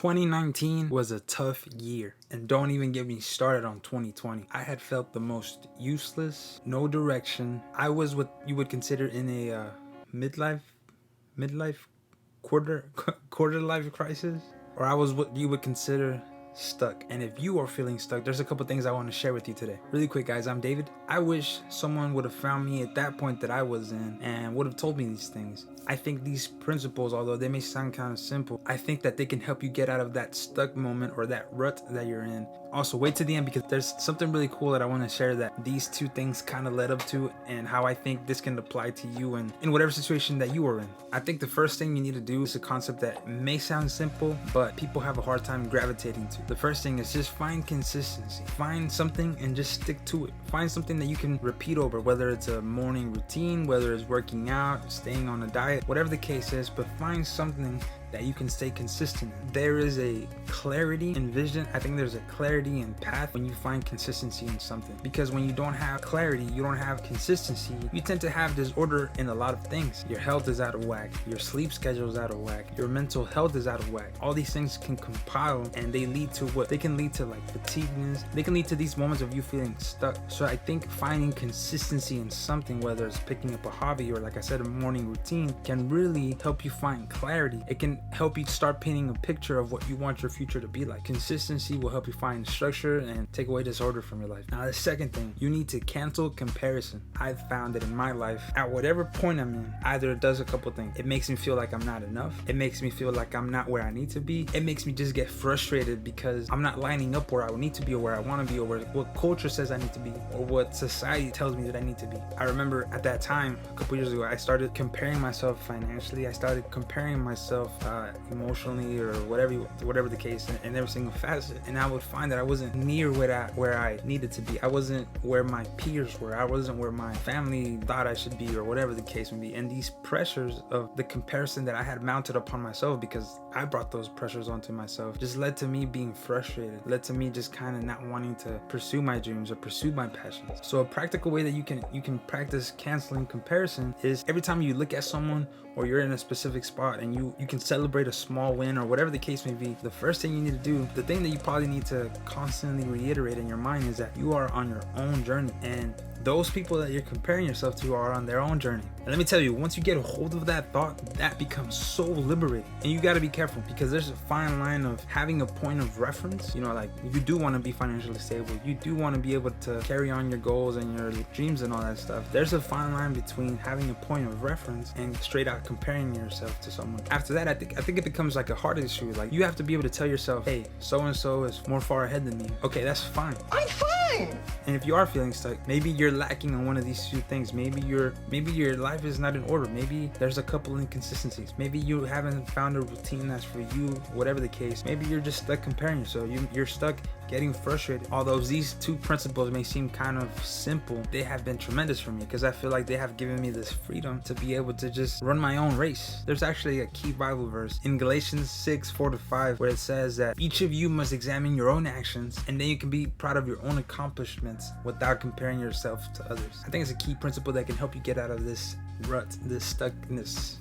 2019 was a tough year, and don't even get me started on 2020. I had felt the most useless, no direction. I was what you would consider in a midlife quarter life crisis, or I was what you would consider stuck. And if you are feeling stuck, there's a couple things I want to share with you today. Really quick, guys, I'm David. I wish someone would have found me at that point that I was in and would have told me these things. I think these principles, although they may sound kind of simple, I think that they can help you get out of that stuck moment or that rut that you're in. Also, wait to the end because there's something really cool that I want to share that these two things kind of led up to, and how I think this can apply to you and in whatever situation that you are in. I think the first thing you need to do is a concept that may sound simple, but people have a hard time gravitating to. The first thing is just find consistency. Find something and just stick to it. Find something that you can repeat over, whether it's a morning routine, whether it's working out, staying on a diet, whatever the case is, but find something that you can stay consistent in. There is a clarity in vision. I think there's a clarity in path when you find consistency in something. Because when you don't have clarity, you don't have consistency, you tend to have disorder in a lot of things. Your health is out of whack. Your sleep schedule is out of whack. Your mental health is out of whack. All these things can compile and they lead to what? They can lead to like fatigueness. They can lead to these moments of you feeling stuck. So I think finding consistency in something, whether it's picking up a hobby or, like I said, a morning routine, can really help you find clarity. It can help you start painting a picture of what you want your future to be like. Consistency will help you find structure and take away disorder from your life. Now, the second thing, you need to cancel comparison. I've found that in my life, at whatever point I'm in, either it does a couple things. It makes me feel like I'm not enough. It makes me feel like I'm not where I need to be. It makes me just get frustrated because I'm not lining up where I need to be, or where I want to be, or what culture says I need to be, or what society tells me that I need to be. I remember at that time, a couple years ago, I started comparing myself financially. I started comparing myself emotionally, or whatever the case, in every single facet, and I would find that I wasn't near where I needed to be. I wasn't where my peers were. I wasn't where my family thought I should be, or whatever the case may be. And these pressures of the comparison that I had mounted upon myself, because I brought those pressures onto myself, just led to me being frustrated, led to me just kind of not wanting to pursue my dreams or pursue my passions. So a practical way that you can practice canceling comparison is every time you look at someone, or you're in a specific spot and you can celebrate a small win, or whatever the case may be, the first thing you need to do, the thing that you probably need to constantly reiterate in your mind, is that you are on your own journey, and those people that you're comparing yourself to are on their own journey. And let me tell you, once you get a hold of that thought, that becomes so liberating. And you got to be careful, because there's a fine line of having a point of reference. You know, like, you do want to be financially stable. You do want to be able to carry on your goals and your dreams and all that stuff. There's a fine line between having a point of reference and straight out comparing yourself to someone. After that, I think it becomes like a heart issue. Like, you have to be able to tell yourself, hey, so-and-so is more far ahead than me. Okay, that's fine. I'm fine. And if you are feeling stuck, maybe you're lacking on one of these two things. Maybe your life is not in order. Maybe there's a couple inconsistencies. Maybe you haven't found a routine that's for you. Whatever the case, maybe you're just stuck comparing yourself. You're stuck getting frustrated. Although these two principles may seem kind of simple, they have been tremendous for me, because I feel like they have given me this freedom to be able to just run my own race. There's actually a key Bible verse in Galatians 6:4-5 where it says that each of you must examine your own actions, and then you can be proud of your own accomplishments without comparing yourself to others. I think it's a key principle that can help you get out of this rut, this stuckness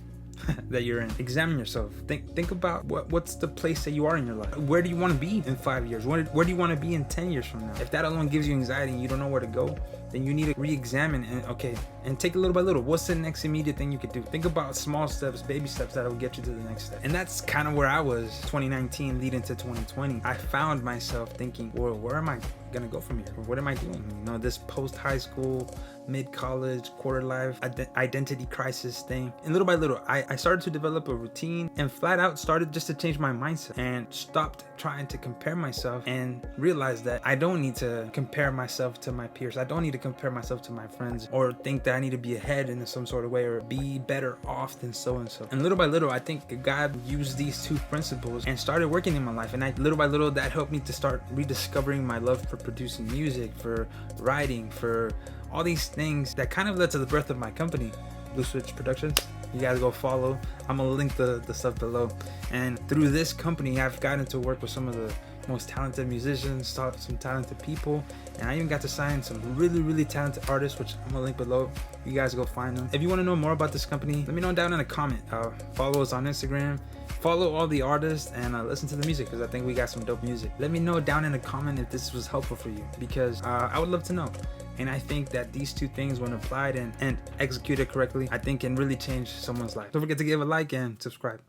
that you're in. Examine yourself. Think about what's the place that you are in your life. Where do you want to be in 5 years? Where do you want to be in 10 years from now? If that alone gives you anxiety and you don't know where to go, then you need to re-examine and take it little by little. What's the next immediate thing you could do? Think about small steps, baby steps that will get you to the next step. And that's kind of where I was 2019 leading to 2020. I found myself thinking, well, where am I gonna go from here? What am I doing? You know, this post-high school, mid-college, quarter life, identity crisis thing. And little by little, I started to develop a routine, and flat out started just to change my mindset, and stopped trying to compare myself, and realized that I don't need to compare myself to my peers. I don't need to compare myself to my friends, or think that I need to be ahead in some sort of way, or be better off than so-and-so. And little by little, I think God used these two principles and started working in my life. And little by little, that helped me to start rediscovering my love for producing music, for writing, for all these things that kind of led to the birth of my company, Bluswitch Productions. You guys go follow. I'm gonna link the stuff below. And through this company, I've gotten to work with some of the most talented musicians, taught some talented people, and I even got to sign some really talented artists, which I'm gonna link below. You guys go find them. If you want to know more about this company, let me know down in a comment. Follow us on Instagram, follow all the artists, and listen to the music, because I think we got some dope music. Let me know down in a comment if this was helpful for you, because I would love to know. And I think that these two things, when applied and executed correctly, I think can really change someone's life. Don't forget to give a like and subscribe.